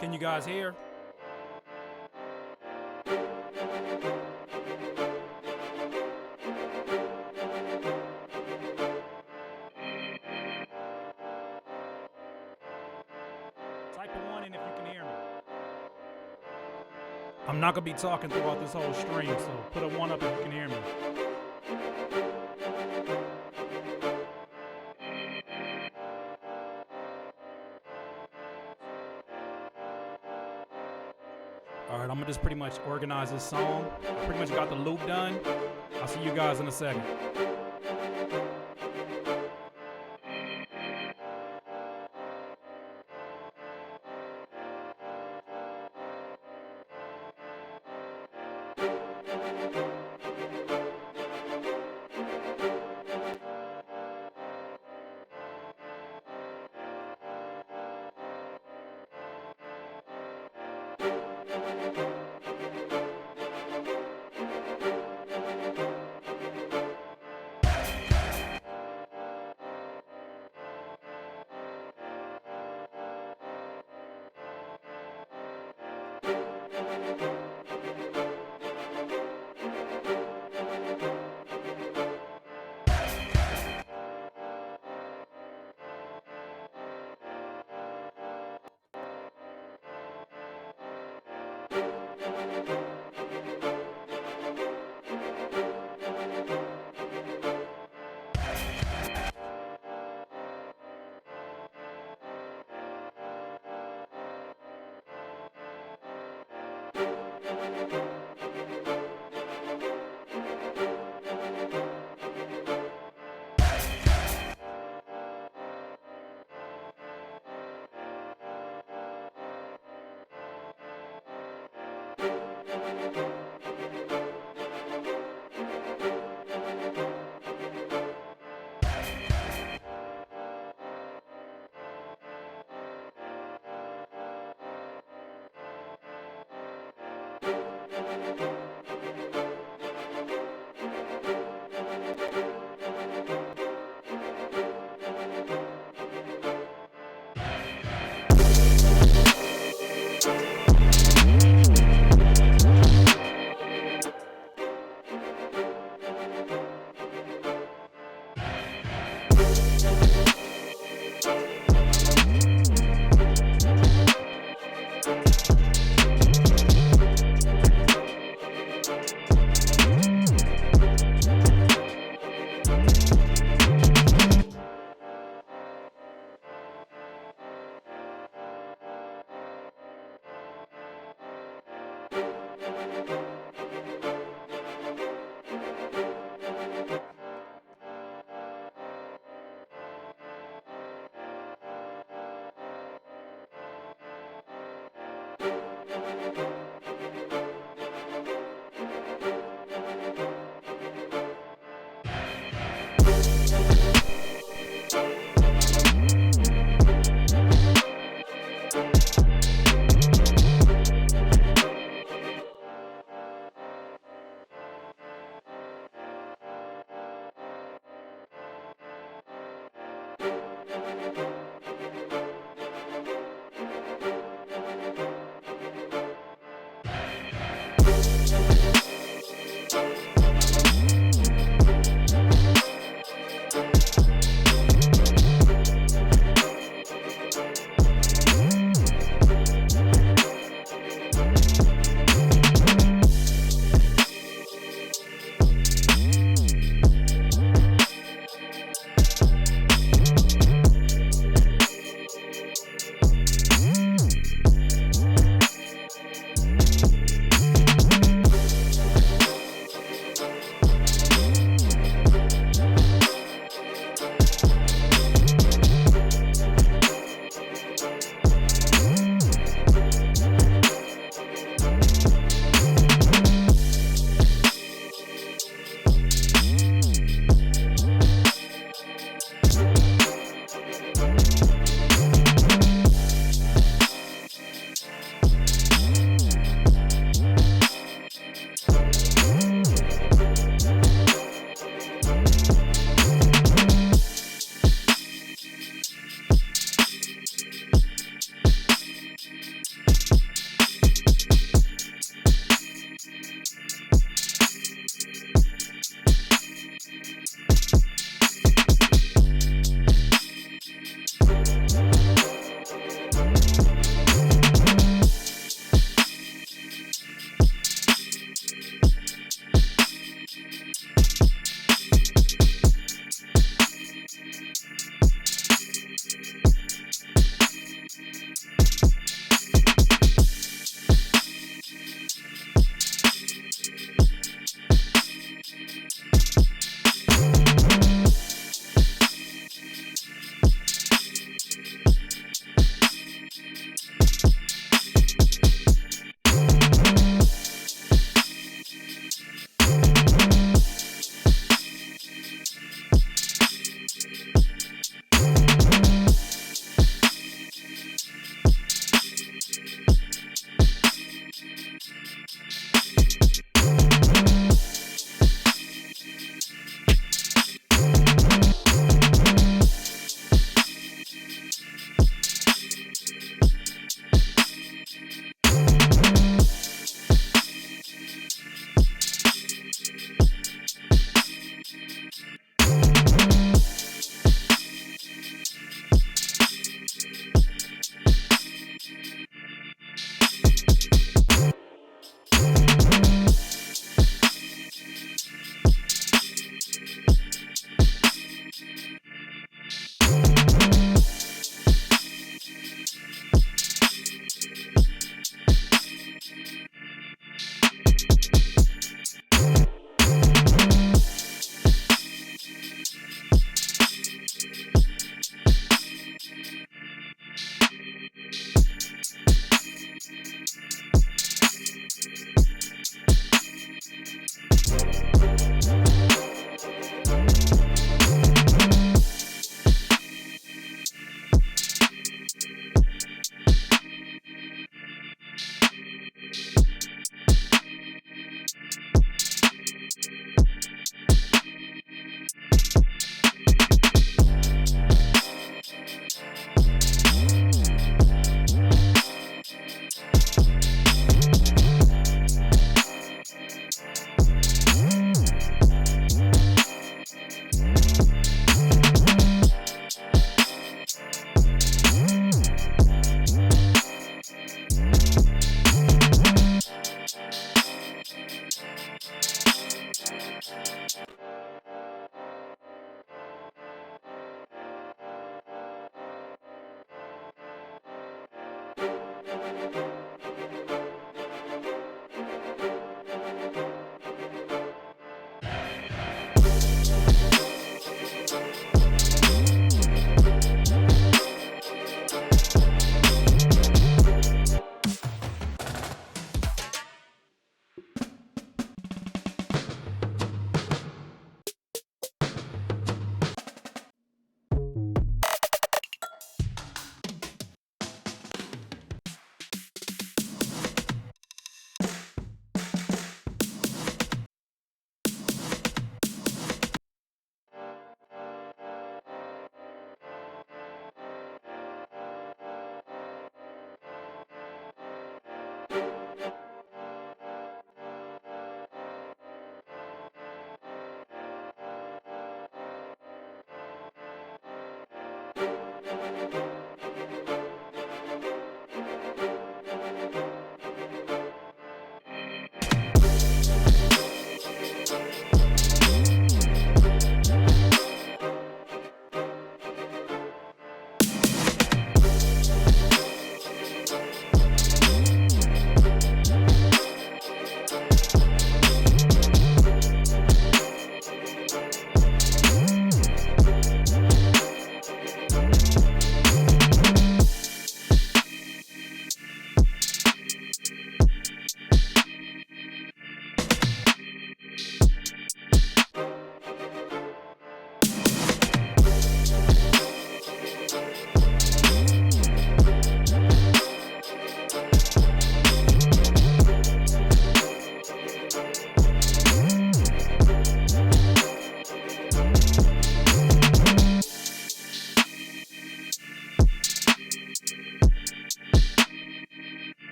Can you guys hear? Type a 1 in if you can hear me. I'm not gonna be talking throughout this whole stream, so put a 1 up if you can hear me. Alright, I'm gonna just pretty much organize this song. I pretty much got the loop done. I'll see you guys in a second.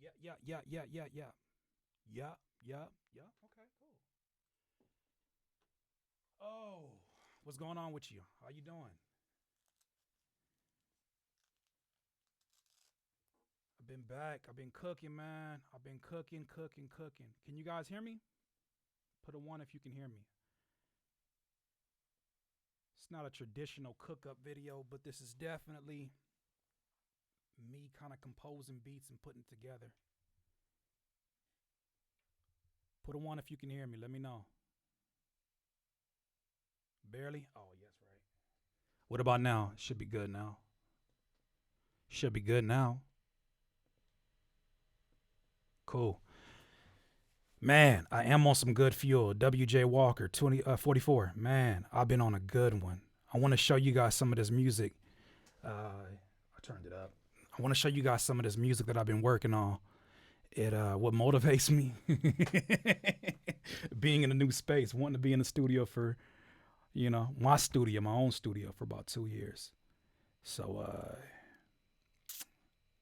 Yeah, yeah, yeah, yeah, yeah, yeah. Yeah, yeah, yeah. Okay, cool. Oh, what's going on with you? How you doing? been back. I've been cooking, man. I've been cooking. Can you guys hear me? Put a 1 if you can hear me. It's not a traditional cook-up video, but this is definitely me kind of composing beats and putting it together. Put a 1 if you can hear me. Let me know. Barely? Oh, yes, right. What about now? Should be good now. Should be good now. Cool. Man, I am on some good fuel. WJ Walker, 44. Man, I've been on a good one. I want to show you guys some of this music. I turned it up. I want to show you guys some of this music that I've been working on. What motivates me, being in a new space, wanting to be in the studio for, my own studio for about 2 years. So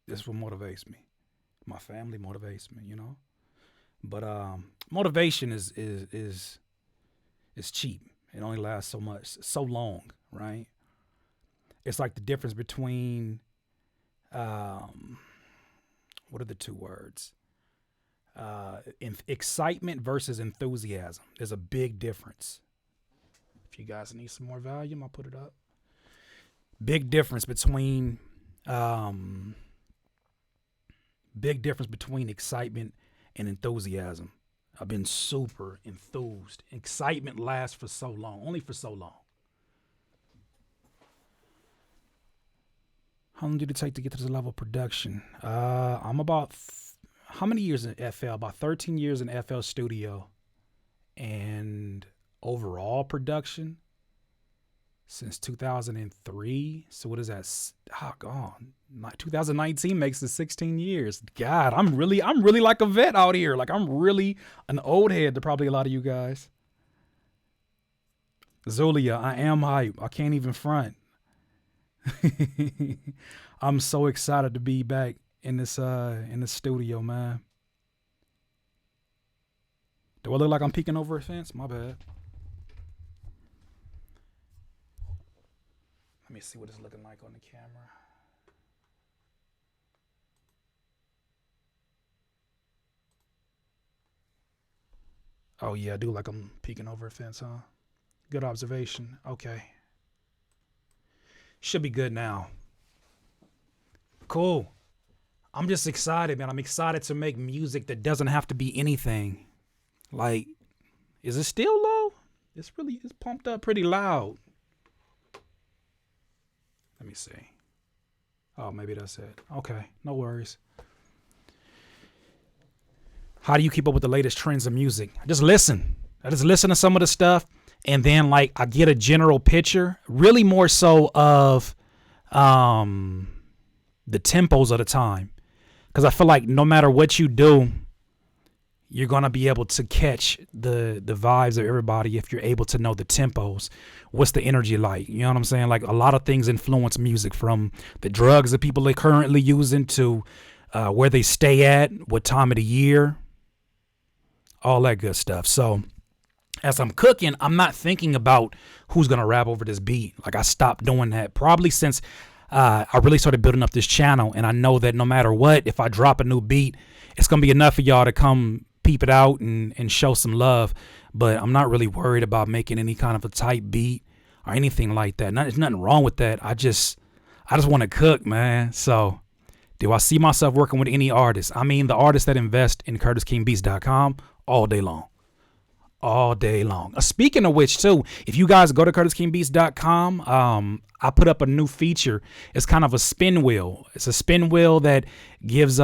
this is what motivates me. My family motivates me, But motivation is cheap. It only lasts so long, right? It's like the difference between what are the two words? Excitement versus enthusiasm. There's a big difference. If you guys need some more volume, I'll put it up. Big difference between excitement and enthusiasm. I've been super enthused. Excitement lasts for so long, only for so long. How long did it take to get to this level of production? I'm about, how many years in FL? About 13 years in FL Studio. And overall production since 2003. So what is that? 2019 makes it 16 years. God, I'm really like a vet out here. Like I'm really an old head to probably a lot of you guys. Zulia, I am hype. I can't even front. I'm so excited to be back in this studio, man. Do I look like I'm peeking over a fence? My bad. Let me see what it's looking like on the camera. Oh yeah, I do like I'm peeking over a fence, huh? Good observation. Okay. Should be good now. Cool. I'm just excited, man. I'm excited to make music that doesn't have to be anything. Like, is it still low? It's pumped up pretty loud. Let me see. Oh, maybe that's it. Okay, no worries. How do you keep up with the latest trends in music? I just listen to some of the stuff. And then I get a general picture, really more so of the tempos of the time. Because I feel like no matter what you do, you're going to be able to catch the vibes of everybody if you're able to know the tempos. What's the energy like? You know what I'm saying? Like a lot of things influence music, from the drugs that people are currently using to where they stay at, what time of the year, all that good stuff. So as I'm cooking, I'm not thinking about who's going to rap over this beat. Like I stopped doing that probably since I really started building up this channel. And I know that no matter what, if I drop a new beat, it's going to be enough for y'all to come peep it out and show some love. But I'm not really worried about making any kind of a tight beat or anything like that. There's nothing wrong with that. I just want to cook, man. So do I see myself working with any artist? I mean, the artists that invest in CurtisKingBeats.com all day long. All day long. Speaking of which, too, if you guys go to CurtisKingBeats.com, I put up a new feature. It's kind of a spin wheel. It's a spin wheel that gives you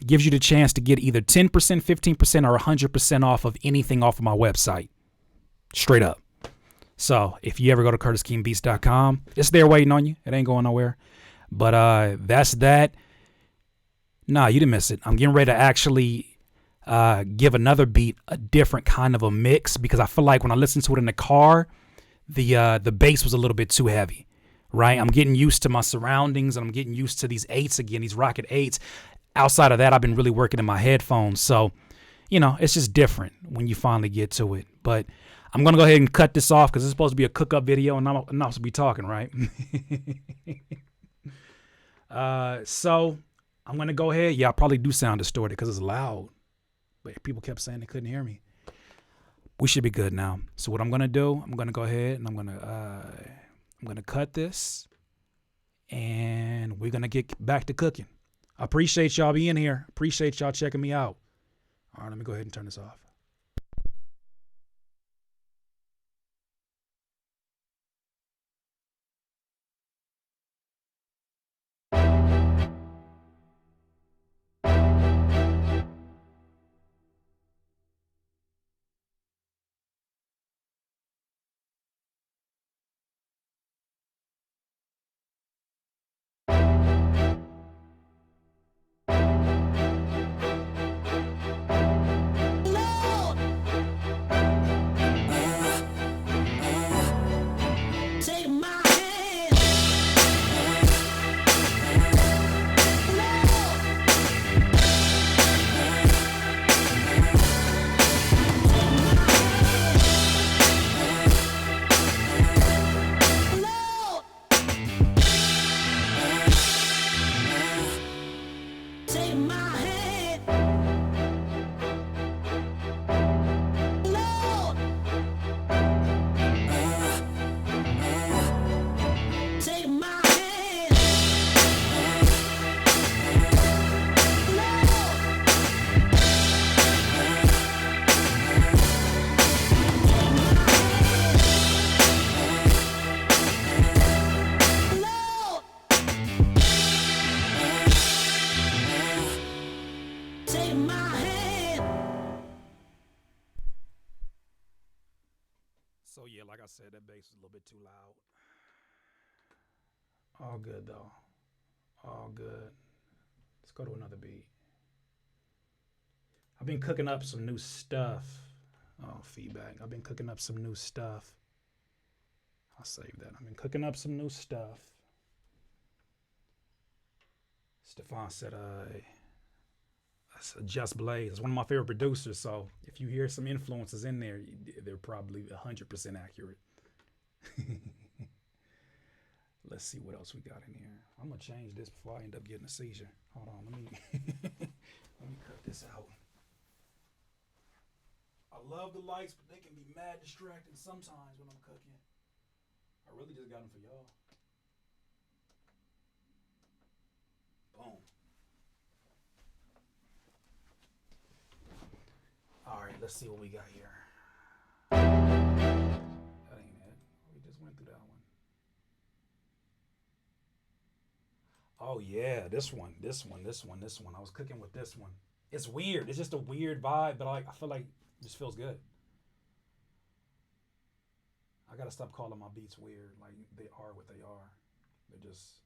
the chance to get either 10%, 15%, or 100% off of anything off of my website. Straight up. So if you ever go to CurtisKingBeats.com, it's there waiting on you. It ain't going nowhere. But that's that. Nah, you didn't miss it. I'm getting ready to actually give another beat a different kind of a mix, because I feel like when I listened to it in the car, the bass was a little bit too heavy, right? I'm getting used to my surroundings, and I'm getting used to these eights again, these Rocket 8s. Outside of that, I've been really working in my headphones. So, it's just different when you finally get to it. But I'm going to go ahead and cut this off because it's supposed to be a cook-up video, and I'm not supposed to be talking, right? So I'm gonna go ahead. Yeah, I probably do sound distorted because it's loud, but people kept saying they couldn't hear me. We should be good now. So what I'm gonna do, I'm gonna go ahead and I'm gonna cut this, and we're gonna get back to cooking. I appreciate y'all being here. Appreciate y'all checking me out. All right, let me go ahead and turn this off. So yeah, like I said, that bass was a little bit too loud. All good though. All good. Let's go to another beat. I've been cooking up some new stuff. Oh, feedback. I've been cooking up some new stuff. I'll save that. I've been cooking up some new stuff. Stefan said, that's Just Blaze. It's one of my favorite producers. So if you hear some influences in there, they're probably 100% accurate. Let's see what else we got in here. I'm gonna change this before I end up getting a seizure. Hold on, let me let me cut this out. I love the lights, but they can be mad distracting sometimes when I'm cooking. I really just got them for y'all. Boom. All right, let's see what we got here. That ain't it. We just went through that one. Oh yeah, this one. I was cooking with this one. It's weird. It's just a weird vibe, but I feel like it just feels good. I gotta stop calling my beats weird. Like they are what they are. They're just,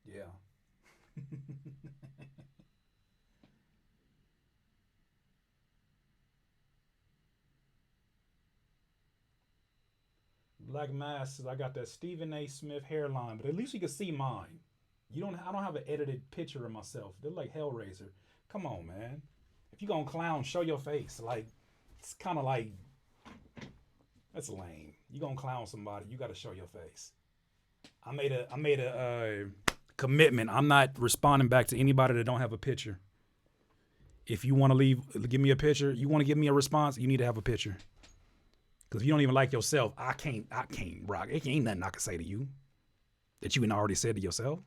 yeah. Black Mass says I got that Stephen A. Smith hairline, but at least you can see mine. I don't have an edited picture of myself. They're like Hellraiser. Come on, man. If you gonna clown, show your face. Like it's kind of like that's lame. You gonna clown somebody, you got to show your face. I made a commitment. I'm not responding back to anybody that don't have a picture. If you want to give me a picture. You want to give me a response. You need to have a picture. Because if you don't even like yourself, I can't rock. It ain't nothing I can say to you that you already said to yourself.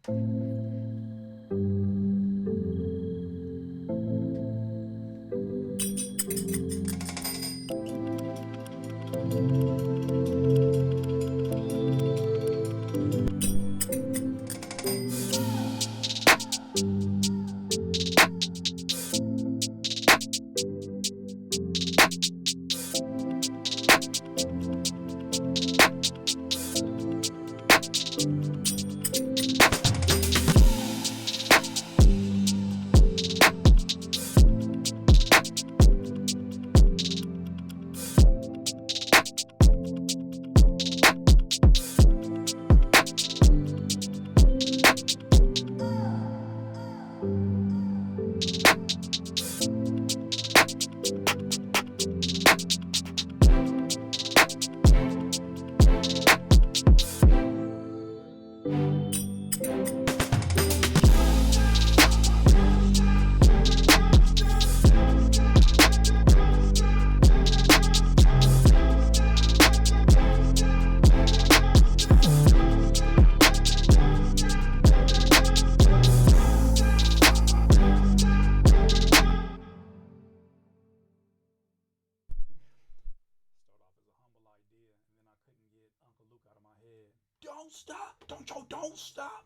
don't stop. Don't stop.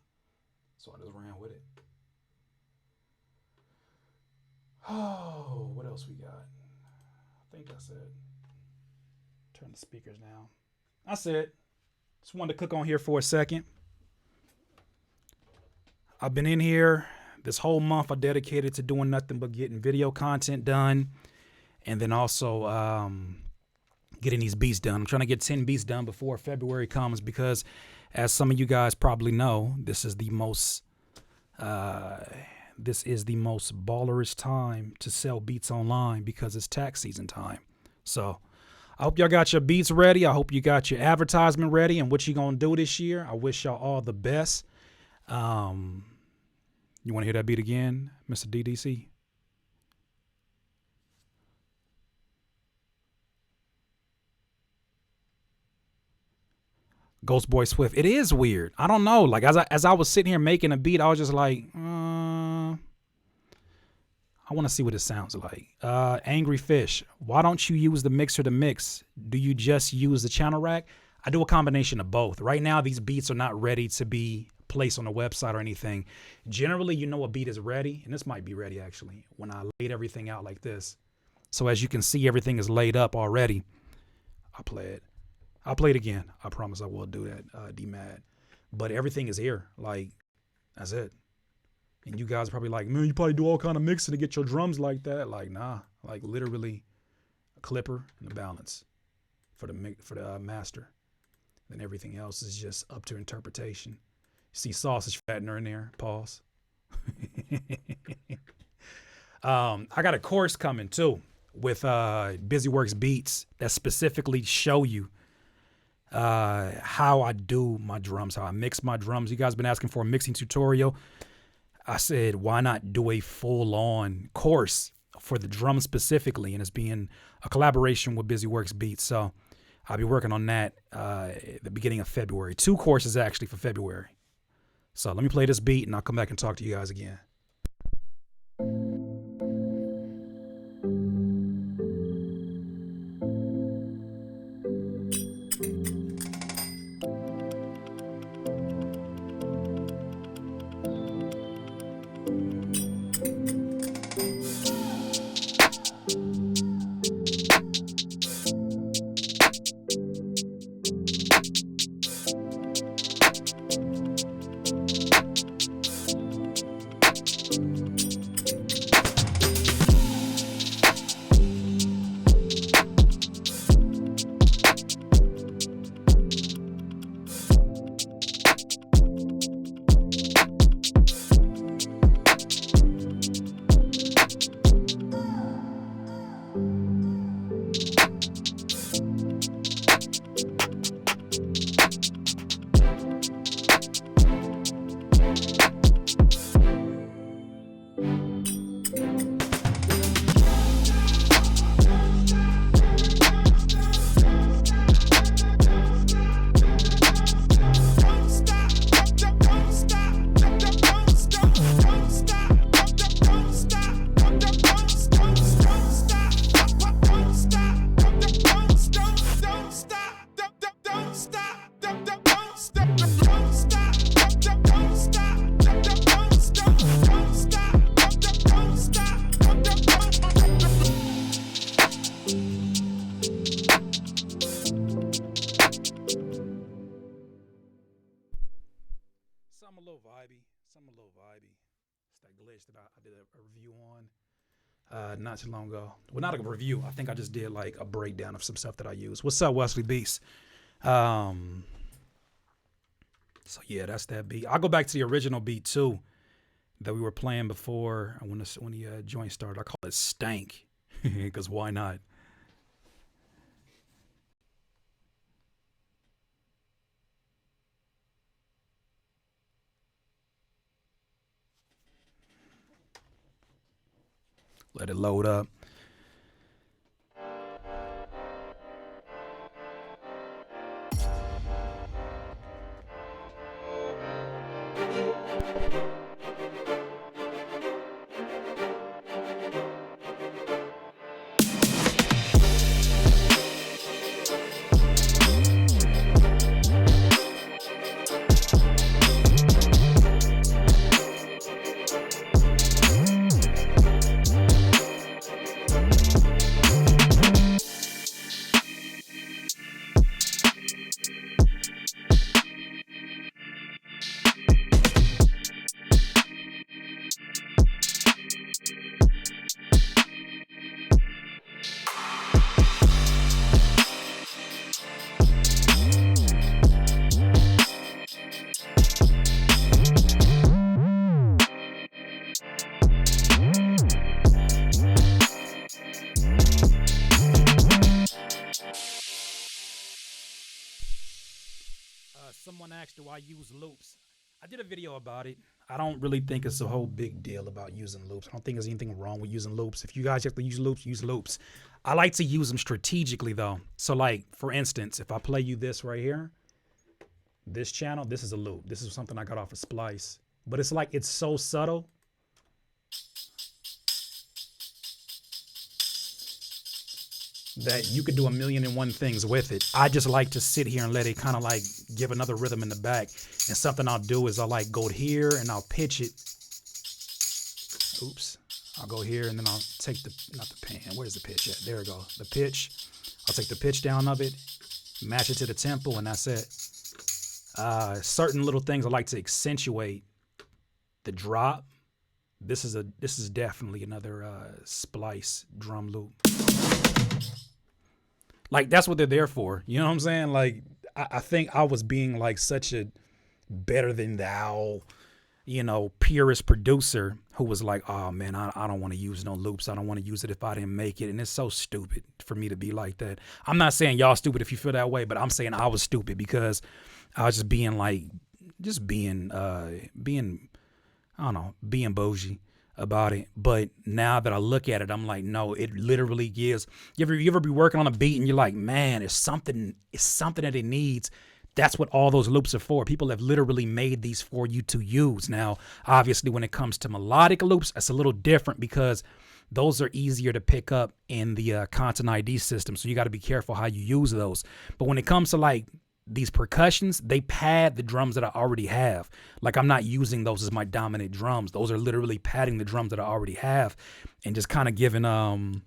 So I just ran with it. Oh, what else we got? I think that's it. Turn the speakers down. That's it. Just wanted to cook on here for a second. I've been in here this whole month. I dedicated to doing nothing but getting video content done, and then also getting these beats done. I'm trying to get 10 beats done before February comes because, as some of you guys probably know, this is the most ballerish time to sell beats online because it's tax season time. So I hope y'all got your beats ready. I hope you got your advertisement ready and what you gonna do this year. I wish y'all all the best. You want to hear that beat again, Mr. DDC? Ghost Boy Swift. It is weird. I don't know. Like as I was sitting here making a beat, I was just like, I want to see what it sounds like. Angry Fish. Why don't you use the mixer to mix? Do you just use the channel rack? I do a combination of both. Right now, these beats are not ready to be placed on the website or anything. Generally, you know a beat is ready, and this might be ready actually, when I laid everything out like this. So as you can see, everything is laid up already. I'll play it. I'll play it again. I promise I will do that, D-Mad. But everything is here. Like, that's it. And you guys are probably like, man, you probably do all kind of mixing to get your drums like that. Like, nah. Like, literally a clipper and a balance for the master. Then everything else is just up to interpretation. See sausage fattener in there. Pause. I got a course coming too with BusyWorks Beats that specifically show you how I do my drums, how I mix my drums. You guys been asking for a mixing tutorial. I said, why not do a full-on course for the drums specifically? And it's being a collaboration with BusyWorks Beats. So I'll be working on that at the beginning of February. 2 courses actually for February. So let me play this beat and I'll come back and talk to you guys again. Something a little vibey. It's that glitch that I did a review on not too long ago. Well, not a review. I think I just did like a breakdown of some stuff that I use. What's up, Wesley Beast? So yeah, that's that beat. I'll go back to the original beat too that we were playing before when the joint started. I call it Stank because why not? Let it load up. someone asked, do I use loops? I did a video about it. I don't really think it's a whole big deal about using loops. I don't think there's anything wrong with using loops. If you guys have to use loops, use loops. I like to use them strategically though. So like, for instance, if I play you this right here, this channel, this is a loop. This is something I got off of Splice. But it's like, it's so subtle. That you could do 1,000,001 things with it. I just like to sit here and let it kind of like give another rhythm in the back. And something I'll do is I'll like go here and I'll pitch it. Oops. I'll go here and then I'll take the, not the pan, where's the pitch at? There we go. The pitch. I'll take the pitch down of it, match it to the tempo, and that's it. Certain little things I like to accentuate the drop. This is definitely another Splice drum loop. Like, that's what they're there for. You know what I'm saying? Like, I think I was being like such a better than thou, you know, purist producer who was like, oh man, I don't want to use no loops. I don't want to use it if I didn't make it. And it's so stupid for me to be like that. I'm not saying y'all stupid if you feel that way, but I'm saying I was stupid because I was just being like, being bougie about it. But now that I look at it, I'm like, no, it literally gives. You ever be working on a beat and you're like, man, it's something that it needs. That's what all those loops are for. People have literally made these for you to use. Now, obviously, when it comes to melodic loops, it's a little different because those are easier to pick up in the Content ID system. So you got to be careful how you use those. But when it comes to like these percussions, they pad the drums that I already have. Like, I'm not using those as my dominant drums. Those are literally padding the drums that I already have and just kind of giving an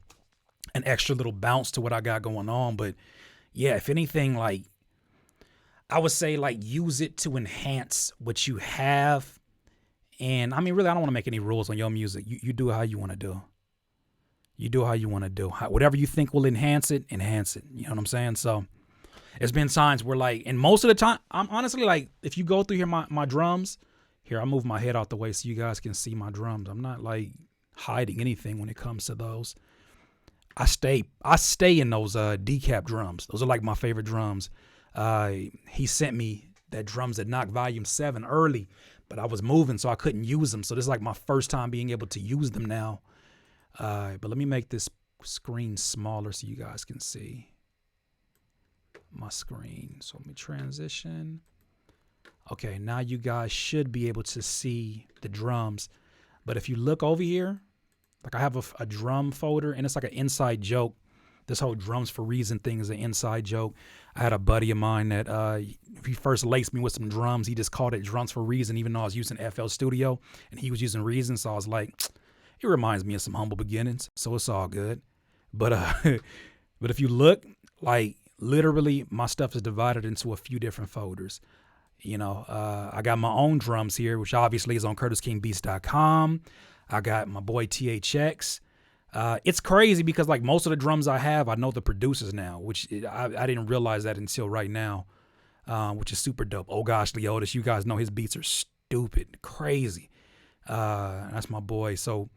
extra little bounce to what I got going on. But yeah, if anything, like, I would say like use it to enhance what you have. And I mean, really, I don't want to make any rules on your music. You do how you want to do. You do how you want to do. Whatever you think will enhance it, enhance it. You know what I'm saying? So it's been times where like, and most of the time, I'm honestly like, if you go through here, my drums, here, I'll move my head out the way so you guys can see my drums. I'm not like hiding anything when it comes to those. I stay in those decap drums. Those are like my favorite drums. He sent me that Drums That Knock Volume 7 early, but I was moving, so I couldn't use them. So this is like my first time being able to use them now. But let me make this screen smaller so you guys can see my screen. So let me transition. Okay, now you guys should be able to see the drums. But if you look over here, like I have a drum folder, and it's like an inside joke. This whole Drums for Reason thing is an inside joke. I had a buddy of mine that he first laced me with some drums. He just called it Drums for Reason, even though I was using FL Studio and he was using Reason. So I was like, it reminds me of some humble beginnings. So it's all good. But but if you look, like literally my stuff is divided into a few different folders. You know, I got my own drums here, which obviously is on CurtisKingBeats.com. I got my boy THX. It's crazy because like most of the drums I have, I know the producers now, which I didn't realize that until right now, which is super dope. Oh gosh, Leotis, you guys know his beats are stupid, crazy. That's my boy. So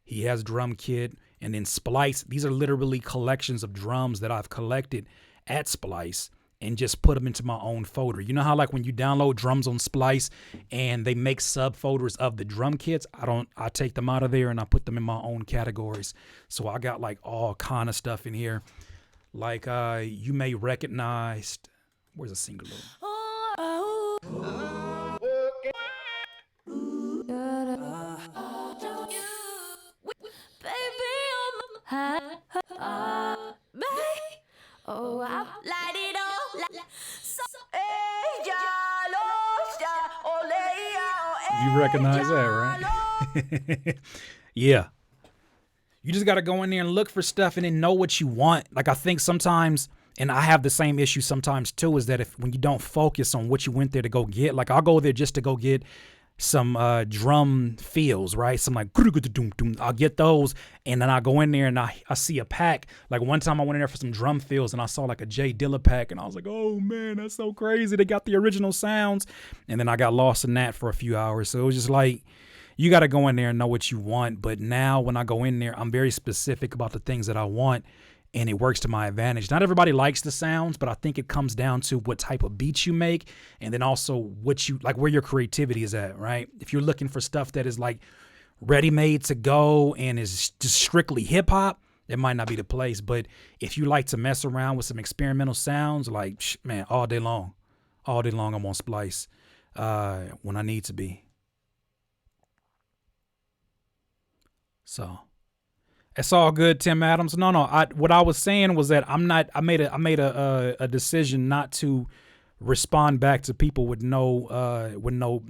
he has Drum Kit, and then Splice. These are literally collections of drums that I've collected at Splice and just put them into my own folder. You know how like when you download drums on Splice and they make subfolders of the drum kits, I take them out of there and I put them in my own categories. So I got like all kind of stuff in here. Like you may recognize, where's a single loop? Oh, I light it up. You recognize that, right? Yeah. You just got to go in there and look for stuff and then know what you want. Like I think sometimes, and I have the same issue sometimes too, is that when you don't focus on what you went there to go get, like I'll go there just to go get some drum feels, right? Some like, I'll get those. And then I go in there and I see a pack. Like one time I went in there for some drum feels and I saw like a Jay Dilla pack and I was like, oh man, that's so crazy. They got the original sounds. And then I got lost in that for a few hours. So it was just like, you got to go in there and know what you want. But now when I go in there, I'm very specific about the things that I want. and it works to my advantage. Not everybody likes the sounds, but I think it comes down to what type of beats you make, and then also what you like, where your creativity is at, right? If you're looking for stuff that is like ready-made to go and is just strictly hip-hop, it might not be the place. But if you like to mess around with some experimental sounds, like, man, all day long I'm on Splice when I need to be. So it's all good, Tim Adams. No. What I was saying was that I made a decision not to respond back to people with no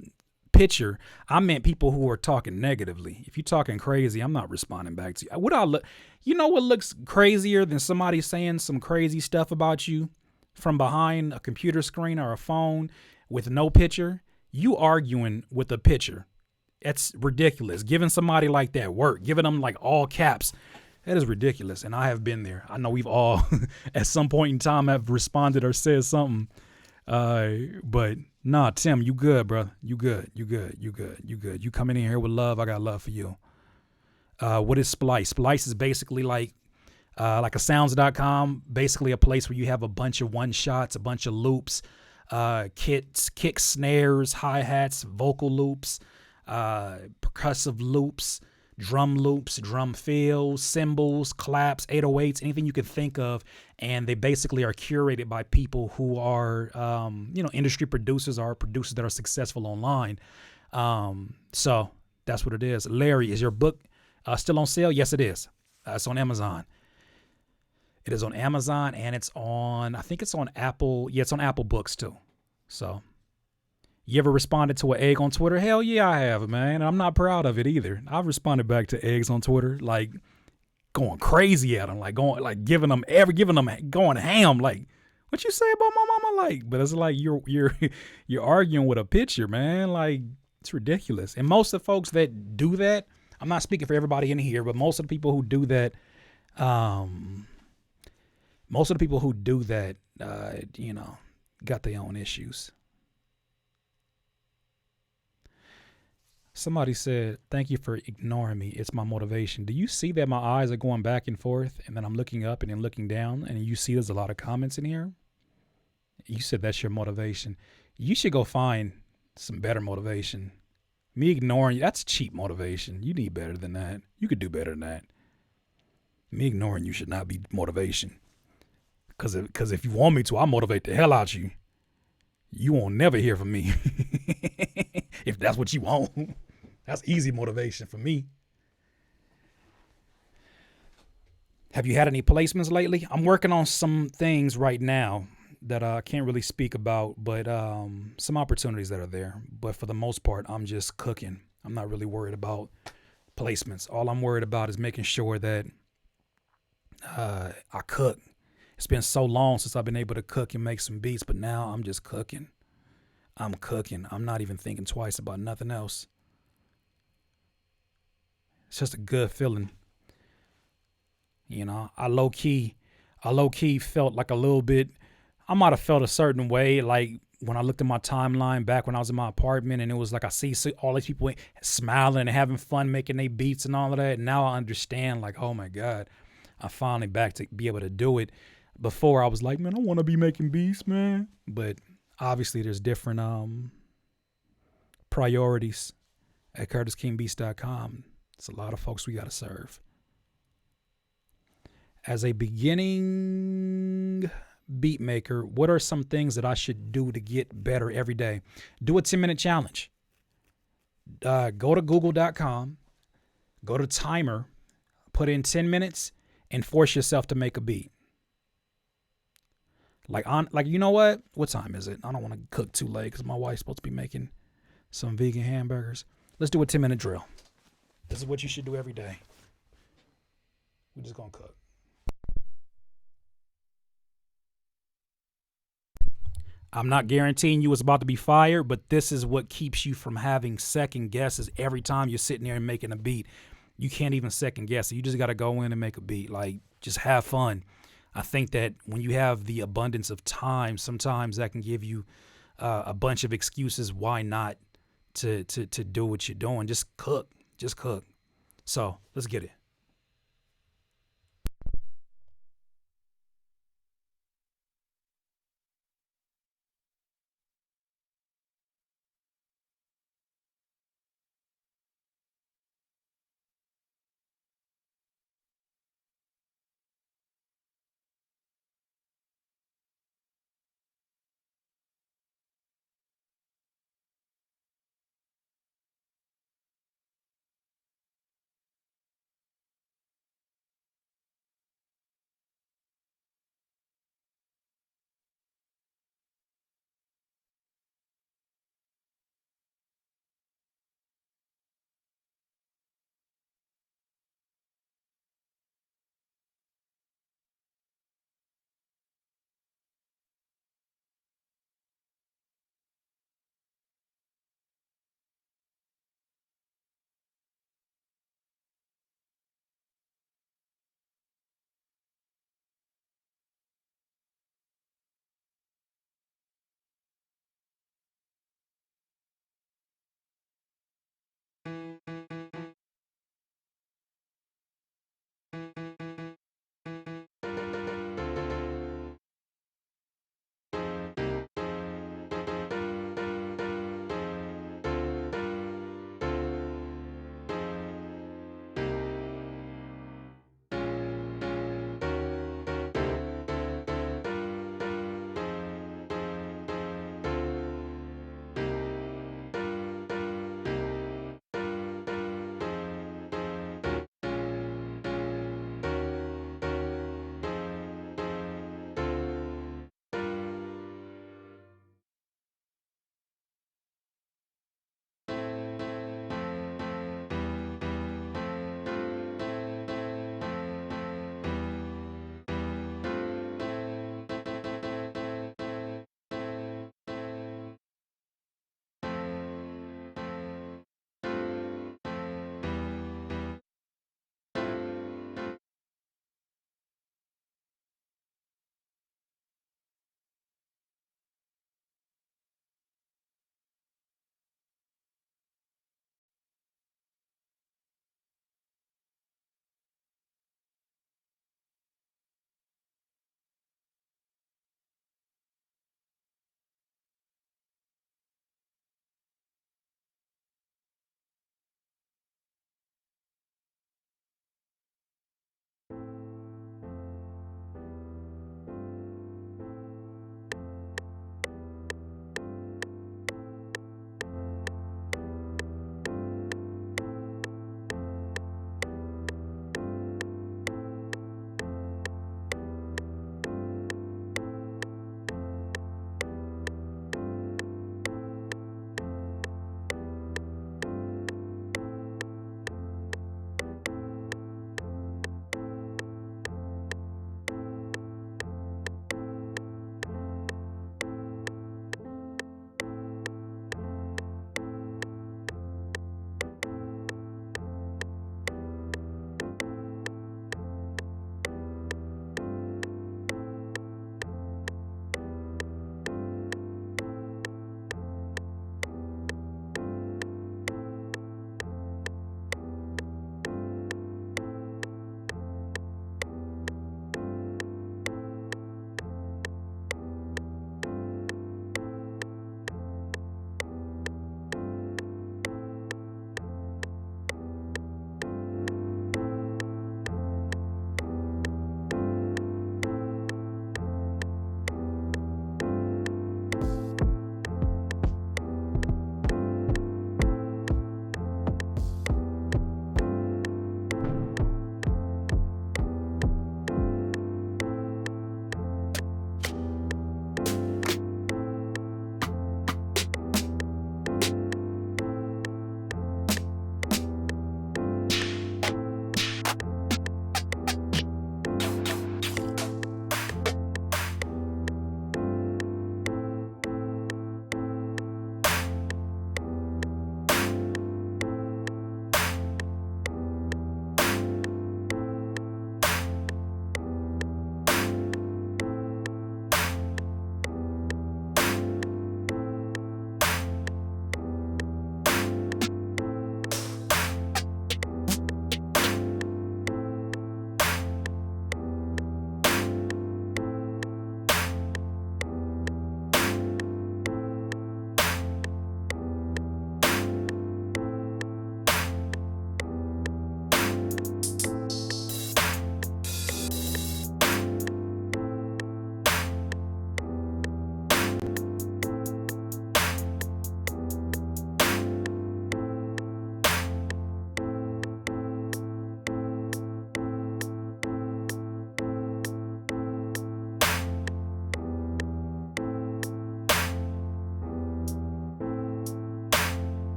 picture. I meant people who are talking negatively. If you're talking crazy, I'm not responding back to you. What looks crazier than somebody saying some crazy stuff about you from behind a computer screen or a phone with no picture? You arguing with a picture. That's ridiculous. Giving somebody like that work, giving them like all caps, that is ridiculous. And I have been there. I know we've all at some point in time have responded or said something. But nah, Tim, you good, bro. You good. You coming in here with love. I got love for you. What is Splice? Splice is basically like a sounds.com, basically a place where you have a bunch of one shots, a bunch of loops, kicks, snares, hi-hats, vocal loops, percussive loops, drum fills, cymbals, claps, 808s, anything you can think of. And they basically are curated by people who are, industry producers or producers that are successful online. So that's what it is. Larry, is your book still on sale? Yes, it is. It's on Amazon. It is on Amazon, and I think it's on Apple. Yeah, it's on Apple Books too. So you ever responded to an egg on Twitter? Hell yeah, I have, man. And I'm not proud of it either. I've responded back to eggs on Twitter, like going crazy at them, like going ham, like, what you say about my mama? Like, but it's like you're arguing with a picture, man. Like, it's ridiculous. And most of the folks that do that, I'm not speaking for everybody in here, but most of the people who do that, got their own issues. Somebody said, thank you for ignoring me. It's my motivation. Do you see that my eyes are going back and forth, and then I'm looking up and then looking down, and you see there's a lot of comments in here? You said that's your motivation. You should go find some better motivation. Me ignoring you, that's cheap motivation. You need better than that. You could do better than that. Me ignoring you should not be motivation. Because if you want me to, I'll motivate the hell out you. You won't never hear from me. If that's what you want. That's easy motivation for me. Have you had any placements lately? I'm working on some things right now that I can't really speak about, but some opportunities that are there. But for the most part, I'm just cooking. I'm not really worried about placements. All I'm worried about is making sure that I cook. It's been so long since I've been able to cook and make some beats, but now I'm just cooking. I'm cooking. I'm not even thinking twice about nothing else. It's just a good feeling. You know, I low key felt like a little bit, I might have felt a certain way, like when I looked at my timeline back when I was in my apartment, and it was like I see all these people smiling and having fun making their beats and all of that. And now I understand, like, oh my God, I'm finally back to be able to do it. Before I was like, man, I want to be making beats, man. But obviously there's different priorities at CurtisKingBeats.com. It's a lot of folks we got to serve. As a beginning beat maker, what are some things that I should do to get better every day? Do a 10-minute challenge. Go to google.com, go to timer, put in 10 minutes, and force yourself to make a beat. Like, you know what? What time is it? I don't want to cook too late because my wife's supposed to be making some vegan hamburgers. Let's do a 10-minute drill. This is what you should do every day. We're just going to cook. I'm not guaranteeing you it's about to be fire, but this is what keeps you from having second guesses every time you're sitting there and making a beat. You can't even second guess it. You just got to go in and make a beat. Like, just have fun. I think that when you have the abundance of time, sometimes that can give you a bunch of excuses why not to do what you're doing. Just cook. So let's get it.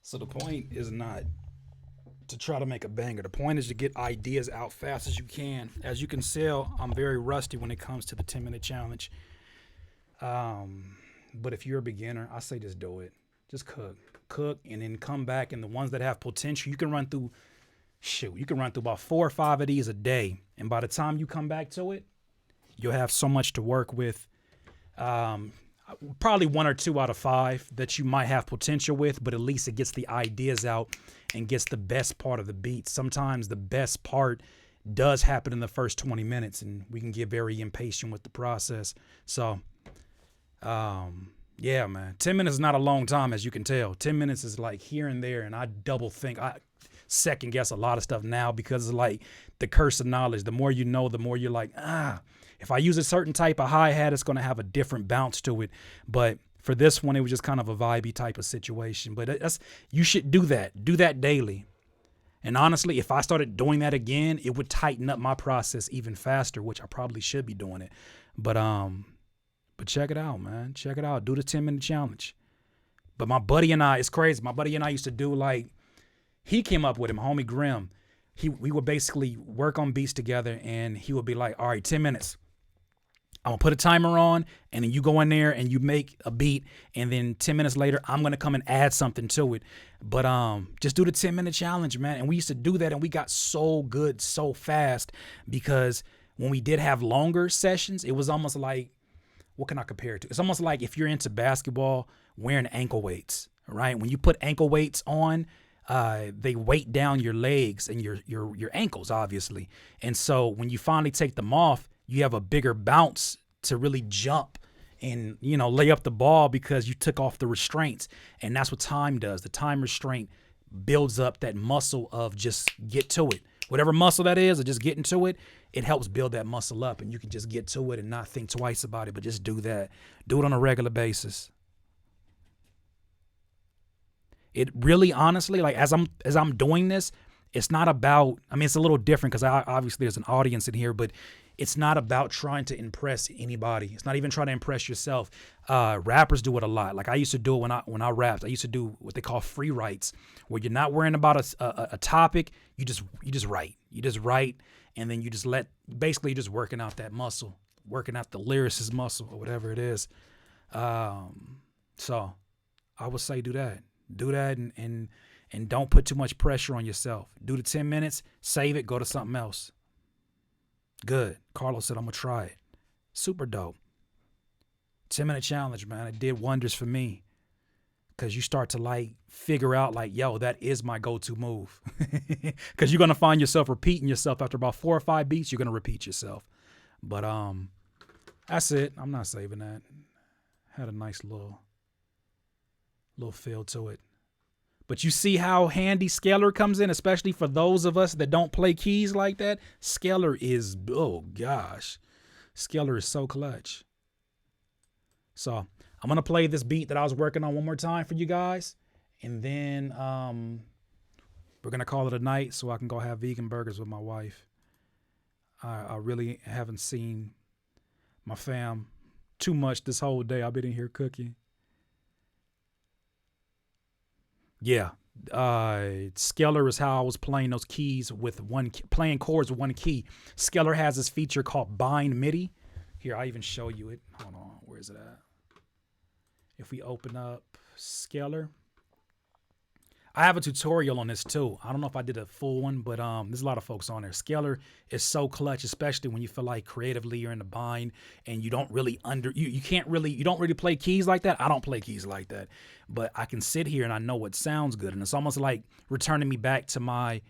So the point is not to try to make a banger. The point is to get ideas out fast as you can. As you can tell, I'm very rusty when it comes to the 10-minute challenge. But if you're a beginner, I say just do it. Just cook, and then come back. And the ones that have potential, you can run through about 4 or 5 of these a day. And by the time you come back to it, you'll have so much to work with. Probably 1 or 2 out of 5 that you might have potential with, but at least it gets the ideas out and gets the best part of the beat. Sometimes the best part does happen in the first 20 minutes, and we can get very impatient with the process. So, yeah, man, 10 minutes is not a long time, as you can tell. 10 minutes is like here and there, and I second guess a lot of stuff now because it's like the curse of knowledge. The more you know, the more you're like, if I use a certain type of hi-hat, it's going to have a different bounce to it. But for this one, it was just kind of a vibey type of situation. But you should do that. Do that daily. And honestly, if I started doing that again, it would tighten up my process even faster, which I probably should be doing it. But check it out, man. Check it out. Do the 10-minute challenge. But my buddy and I, it's crazy. My buddy and I used to do he came up with him, homie Grim. We would basically work on beats together, and he would be like, all right, 10 minutes. I'm going to put a timer on, and then you go in there and you make a beat, and then 10 minutes later, I'm going to come and add something to it. But just do the 10-minute challenge, man. And we used to do that, and we got so good so fast because when we did have longer sessions, it was almost like, what can I compare it to? It's almost like if you're into basketball, wearing ankle weights, right? When you put ankle weights on, they weight down your legs and your ankles, obviously. And so when you finally take them off, you have a bigger bounce to really jump and, lay up the ball because you took off the restraints. And that's what time does. The time restraint builds up that muscle of just get to it. Whatever muscle that is, or just getting to it, it helps build that muscle up, and you can just get to it and not think twice about it, but just do that. Do it on a regular basis. It really, honestly, like as I'm doing this, it's not about, it's a little different because obviously there's an audience in here, but it's not about trying to impress anybody. It's not even trying to impress yourself. Rappers do it a lot. Like I used to do it when I rapped. I used to do what they call free writes, where you're not worrying about a topic. You just write. You just write, and then you just basically just working out that muscle, working out the lyricist muscle or whatever it is. So I would say do that. Do that and don't put too much pressure on yourself. Do the 10 minutes, save it, go to something else. Good. Carlos said, I'm going to try it. Super dope. 10-minute challenge, man. It did wonders for me because you start to figure out yo, that is my go-to move. Because you're going to find yourself repeating yourself after about 4 or 5 beats. You're going to repeat yourself. But that's it. I'm not saving that. Had a nice little feel to it. But you see how handy Scalar comes in, especially for those of us that don't play keys like that. Scalar is, oh gosh, Scalar is so clutch. So I'm going to play this beat that I was working on one more time for you guys. And then we're going to call it a night so I can go have vegan burgers with my wife. I really haven't seen my fam too much this whole day. I've been in here cooking. Yeah, Scalar is how I was playing those keys with playing chords with one key. Scalar has this feature called Bind MIDI. Here, I even show you it. Hold on, where is it at? If we open up Scalar, I have a tutorial on this too. I don't know if I did a full one, but there's a lot of folks on there. Scalar is so clutch, especially when you feel like creatively you're in a bind and you don't really you don't really play keys like that. I don't play keys like that, but I can sit here and I know what sounds good. And it's almost like returning me back to my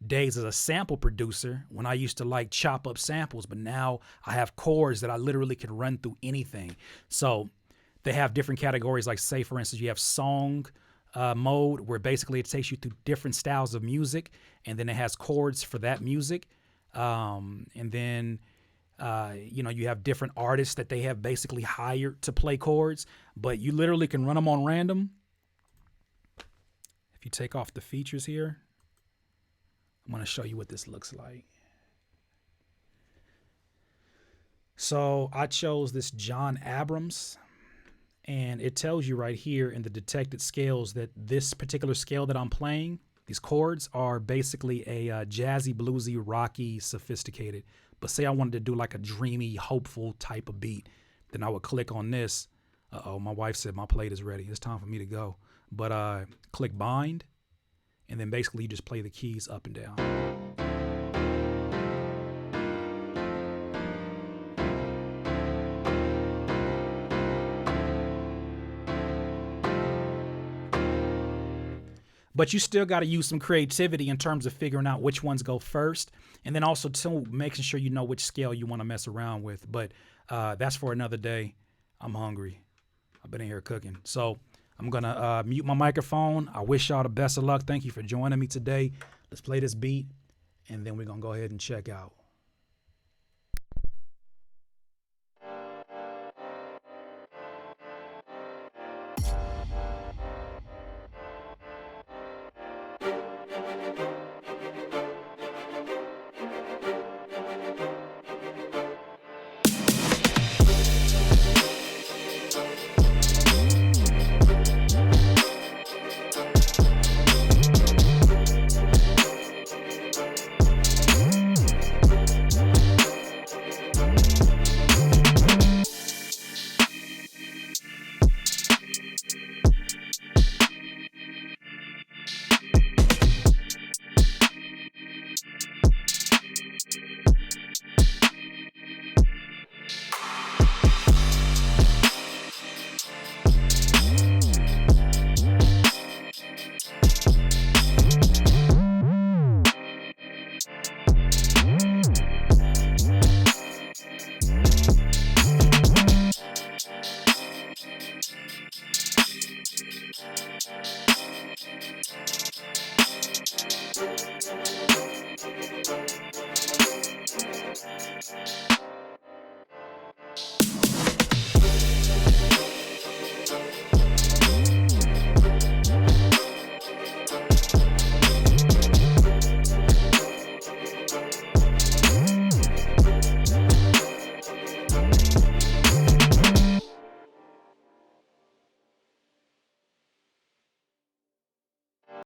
days as a sample producer when I used to chop up samples, but now I have chords that I literally can run through anything. So they have different categories, like say for instance, you have song mode where basically it takes you through different styles of music, and then it has chords for that music, and then you have different artists that they have basically hired to play chords, but you literally can run them on random. If you take off the features here, I'm going to show you what this looks like. So I chose this John Abrams, And it tells you right here in the detected scales that this particular scale that I'm playing, these chords are basically a jazzy, bluesy, rocky, sophisticated. But say I wanted to do like a dreamy, hopeful type of beat, then I would click on this. Uh-oh, my wife said my plate is ready. It's time for me to go. But click bind, and then basically you just play the keys up and down. But you still got to use some creativity in terms of figuring out which ones go first. And then also, too, making sure you know which scale you want to mess around with. But that's for another day. I'm hungry. I've been in here cooking. So I'm going to mute my microphone. I wish y'all the best of luck. Thank you for joining me today. Let's play this beat, and then we're going to go ahead and check out.